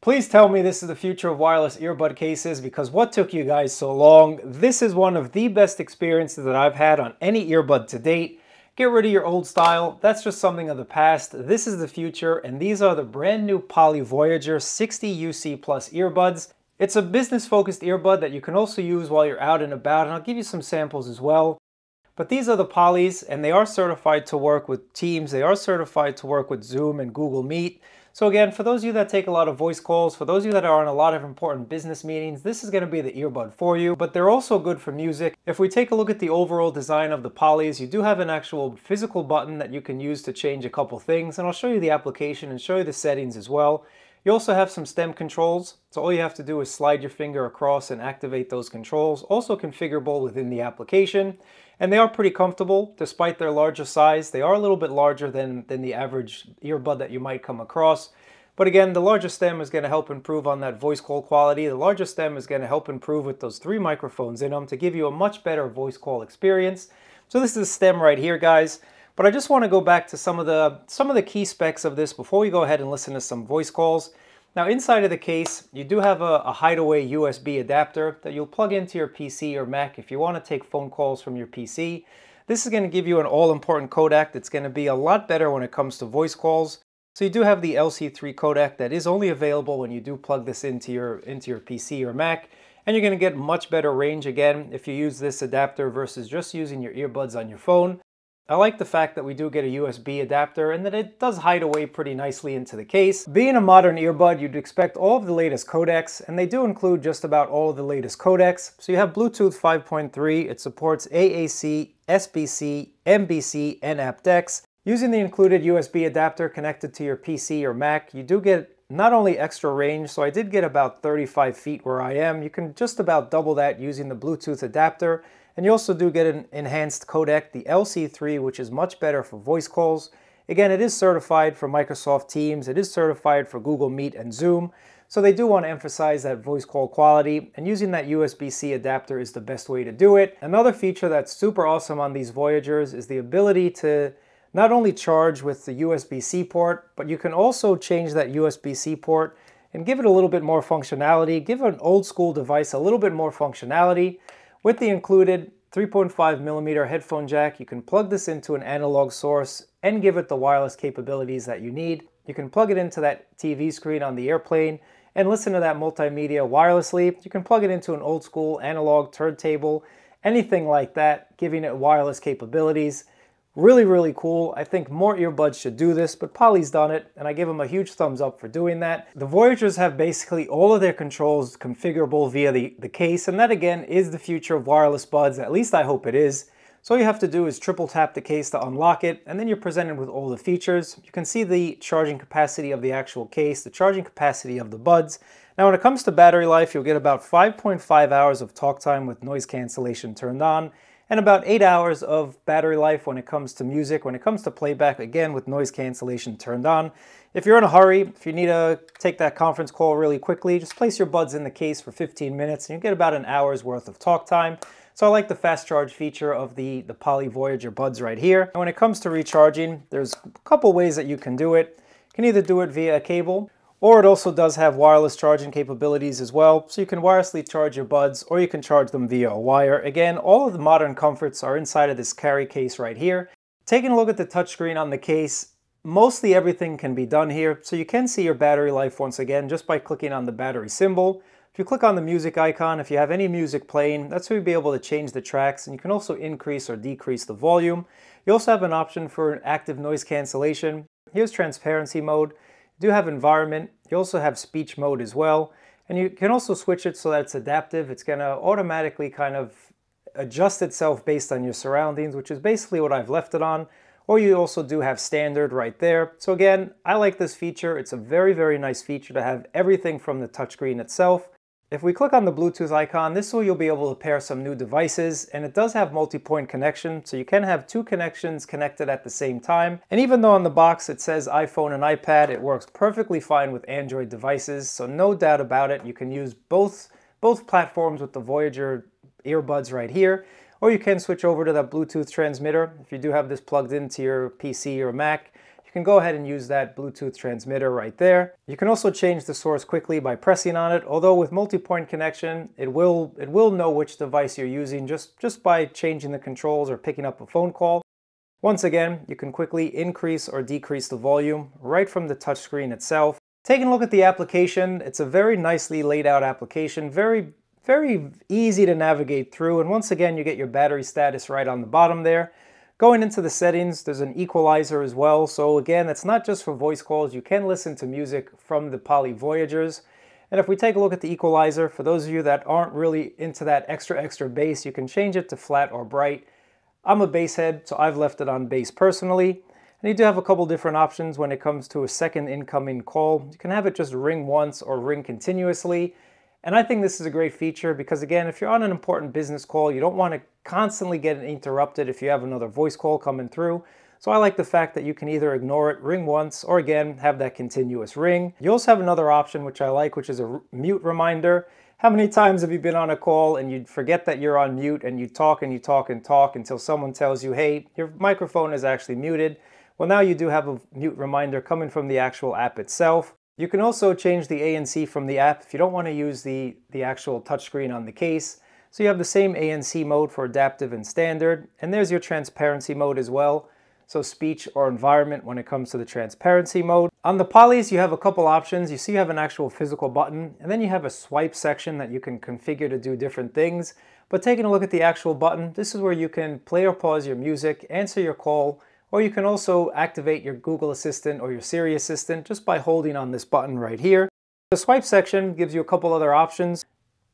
Please tell me this is the future of wireless earbud cases, because what took you guys so long? This is one of the best experiences that I've had on any earbud to date. Get rid of your old style. That's just something of the past. This is the future, and these are the brand new Poly Voyager 60 UC Plus earbuds. It's a business-focused earbud that you can also use while you're out and about, and I'll give you some samples as well. But these are the Polys, and they are certified to work with Teams. They are certified to work with Zoom and Google Meet. So again, for those of you that take a lot of voice calls, for those of you that are on a lot of important business meetings, this is going to be the earbud for you. But they're also good for music. If we take a look at the overall design of the Polys, you do have an actual physical button that you can use to change a couple things. And I'll show you the application and show you the settings as well. You also have some stem controls, so all you have to do is slide your finger across and activate those controls. Also configurable within the application, and they are pretty comfortable despite their larger size. They are a little bit larger than the average earbud that you might come across. But again, the larger stem is going to help improve on that voice call quality. The larger stem is going to help improve with those 3 microphones in them to give you a much better voice call experience. So this is the stem right here, guys. But I just want to go back to some of the key specs of this before we go ahead and listen to some voice calls. Now inside of the case, you do have a hideaway USB adapter that you'll plug into your PC or Mac if you want to take phone calls from your PC. This is going to give you an all-important codec that's going to be a lot better when it comes to voice calls. So you do have the LC3 codec that is only available when you do plug this into your PC or Mac. And you're going to get much better range again if you use this adapter versus just using your earbuds on your phone. I like the fact that we do get a USB adapter and that it does hide away pretty nicely into the case. Being a modern earbud, you'd expect all of the latest codecs, and they do include just about all of the latest codecs. So you have Bluetooth 5.3, it supports AAC, SBC, MBC, and aptX. Using the included USB adapter connected to your PC or Mac, you do get not only extra range, so I did get about 35 feet where I am. You can just about double that using the Bluetooth adapter. And you also do get an enhanced codec, the LC3, which is much better for voice calls. Again, it is certified for Microsoft Teams, it is certified for Google Meet and Zoom, so they do want to emphasize that voice call quality, and using that USB-C adapter is the best way to do it. Another feature that's super awesome on these Voyagers is the ability to not only charge with the USB-C port, but you can also change that USB-C port and give it a little bit more functionality, give an old school device a little bit more functionality. With the included 3.5mm headphone jack, you can plug this into an analog source and give it the wireless capabilities that you need. You can plug it into that TV screen on the airplane and listen to that multimedia wirelessly. You can plug it into an old school analog turntable, anything like that, giving it wireless capabilities. Really, really cool. I think more earbuds should do this, but Poly's done it, and I give them a huge thumbs up for doing that. The Voyagers have basically all of their controls configurable via the case, and that again is the future of wireless buds, at least I hope it is. So all you have to do is triple tap the case to unlock it, and then you're presented with all the features. You can see the charging capacity of the actual case, the charging capacity of the buds. Now when it comes to battery life, you'll get about 5.5 hours of talk time with noise cancellation turned on, and about 8 hours of battery life when it comes to music, when it comes to playback, again with noise cancellation turned on. If you're in a hurry, if you need to take that conference call really quickly, just place your buds in the case for 15 minutes and you get about an hour's worth of talk time. So I like the fast charge feature of the Poly Voyager buds right here. And when it comes to recharging, there's a couple ways that you can do it. You can either do it via a cable, or it also does have wireless charging capabilities as well, so you can wirelessly charge your buds or you can charge them via a wire. Again, all of the modern comforts are inside of this carry case right here. Taking a look at the touchscreen on the case, mostly everything can be done here, so you can see your battery life once again just by clicking on the battery symbol. If you click on the music icon, if you have any music playing, that's where you'll be able to change the tracks, and you can also increase or decrease the volume. You also have an option for active noise cancellation. Here's transparency mode. You do have environment, you also have speech mode as well, and you can also switch it so that it's adaptive. It's going to automatically kind of adjust itself based on your surroundings, which is basically what I've left it on. Or you also do have standard right there. So again, I like this feature. It's a very, very nice feature to have everything from the touchscreen itself. If we click on the Bluetooth icon, this way you'll be able to pair some new devices, and it does have multi-point connection, so you can have 2 connections connected at the same time. And even though on the box it says iPhone and iPad, it works perfectly fine with Android devices, so no doubt about it. You can use both platforms with the Voyager earbuds right here, or you can switch over to that Bluetooth transmitter. If you do have this plugged into your PC or Mac, can go ahead and use that Bluetooth transmitter right there. You can also change the source quickly by pressing on it, although with multi-point connection, it will know which device you're using just by changing the controls or picking up a phone call. Once again, you can quickly increase or decrease the volume right from the touchscreen itself. Taking a look at the application, it's a very nicely laid out application, very easy to navigate through, and once again you get your battery status right on the bottom there. Going into the settings, there's an equalizer as well, so again, it's not just for voice calls, you can listen to music from the Poly Voyagers. And if we take a look at the equalizer, for those of you that aren't really into that extra bass, you can change it to flat or bright. I'm a bass head, so I've left it on bass personally. And you do have a couple different options when it comes to a second incoming call. You can have it just ring once or ring continuously. And I think this is a great feature because, again, if you're on an important business call, you don't want to constantly get interrupted if you have another voice call coming through. So I like the fact that you can either ignore it, ring once, or again, have that continuous ring. You also have another option, which I like, which is a mute reminder. How many times have you been on a call and you forget that you're on mute and you talk and you talk and talk until someone tells you, hey, your microphone is actually muted? Well, now you do have a mute reminder coming from the actual app itself. You can also change the ANC from the app if you don't want to use the actual touchscreen on the case. So you have the same ANC mode for adaptive and standard, and there's your transparency mode as well. So speech or environment when it comes to the transparency mode. On the Polys, you have a couple options. You see you have an actual physical button, and then you have a swipe section that you can configure to do different things. But taking a look at the actual button, this is where you can play or pause your music, answer your call, or you can also activate your Google Assistant or your Siri Assistant just by holding on this button right here. The swipe section gives you a couple other options.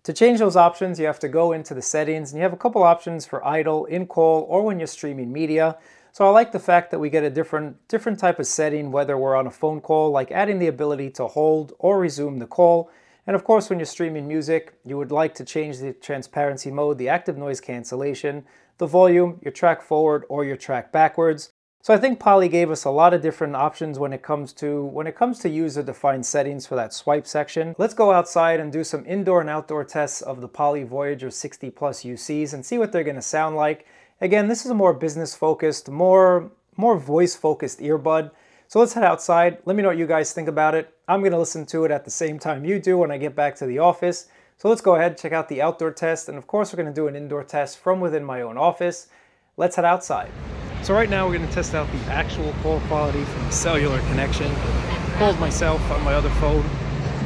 To change those options, you have to go into the settings, and you have a couple options for idle, in-call, or when you're streaming media. So I like the fact that we get a different type of setting, whether we're on a phone call, like adding the ability to hold or resume the call. And of course, when you're streaming music, you would like to change the transparency mode, the active noise cancellation, the volume, your track forward or your track backwards. So I think Poly gave us a lot of different options when it comes to user-defined settings for that swipe section. Let's go outside and do some indoor and outdoor tests of the Poly Voyager 60 Plus UCs and see what they're going to sound like. Again, this is a more business-focused, more voice-focused earbud. So let's head outside. Let me know what you guys think about it. I'm going to listen to it at the same time you do when I get back to the office. So let's go ahead, check out the outdoor test, and of course we're going to do an indoor test from within my own office. Let's head outside. So right now we're going to test out the actual call quality from the cellular connection. I called myself on my other phone,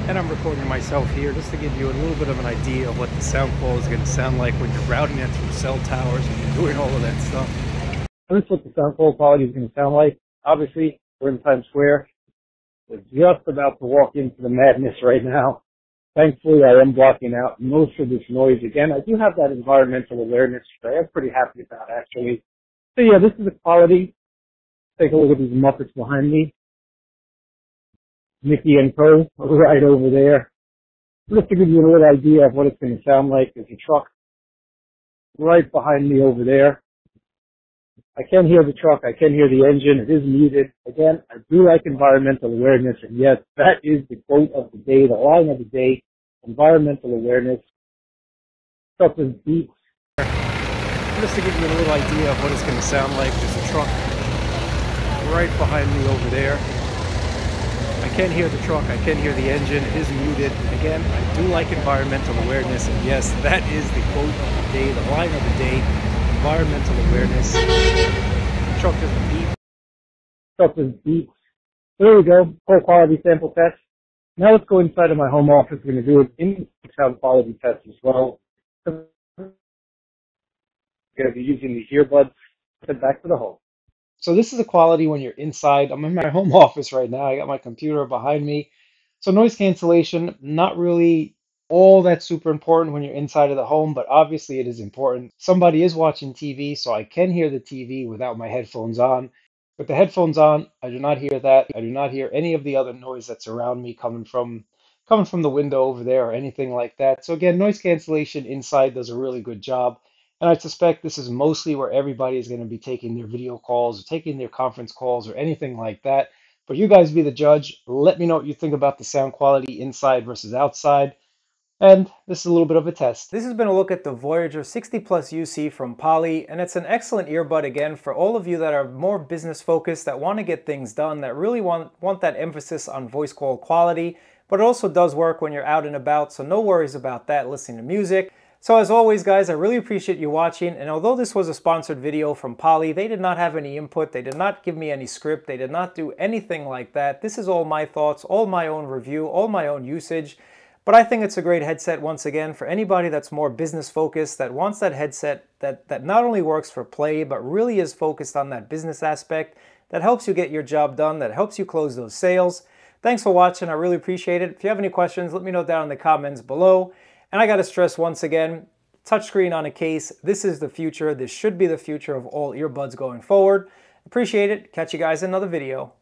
and I'm recording myself here just to give you a little bit of an idea of what the sound quality is going to sound like when you're routing it through cell towers and you're doing all of that stuff. This is what the sound quality is going to sound like. Obviously, we're in Times Square. We're just about to walk into the madness right now. Thankfully, I am blocking out most of this noise. Again, I do have that environmental awareness, which I am pretty happy about, actually. So yeah, this is the quality. Take a look at these Muppets behind me. Mickey and Co. right over there. Just to give you a little idea of what it's going to sound like. There's a truck right behind me over there. I can hear the truck. I can hear the engine. It is muted. Again, I do like environmental awareness. And yes, that is the quote of the day, the line of the day, environmental awareness. Stuff is beats. Just to give you a little idea of what it's going to sound like, there's a truck right behind me over there. I can hear the truck, I can hear the engine, it is muted. Again, I do like environmental awareness, and yes, that is the quote of the day, the line of the day, environmental awareness. The truck doesn't beep. Stuff is beats. There we go, call quality sample test. Now let's go inside of my home office. We're going to do an in-sound quality test as well. Going to be using the earbuds. Head back to the home. So this is the quality when you're inside. I'm in my home office right now. I got my computer behind me. So noise cancellation, not really all that super important when you're inside of the home, but obviously it is important. Somebody is watching TV, so I can hear the TV without my headphones on. With the headphones on, I do not hear that. I do not hear any of the other noise that's around me coming from the window over there or anything like that. So again, noise cancellation inside does a really good job. And I suspect this is mostly where everybody is going to be taking their video calls or taking their conference calls or anything like that. But you guys be the judge. Let me know what you think about the sound quality inside versus outside. And this is a little bit of a test. This has been a look at the Voyager 60 Plus UC from Poly, and it's an excellent earbud again for all of you that are more business focused, that want to get things done, that really want that emphasis on voice call quality, but it also does work when you're out and about, so no worries about that listening to music. So as always guys, I really appreciate you watching, and although this was a sponsored video from Poly, they did not have any input, they did not give me any script, they did not do anything like that. This is all my thoughts, all my own review, all my own usage. But I think it's a great headset once again for anybody that's more business focused, that wants that headset that not only works for play, but really is focused on that business aspect, that helps you get your job done, that helps you close those sales. Thanks for watching, I really appreciate it. If you have any questions, let me know down in the comments below. And I gotta stress once again, touchscreen on a case, this is the future. This should be the future of all earbuds going forward. Appreciate it. Catch you guys in another video.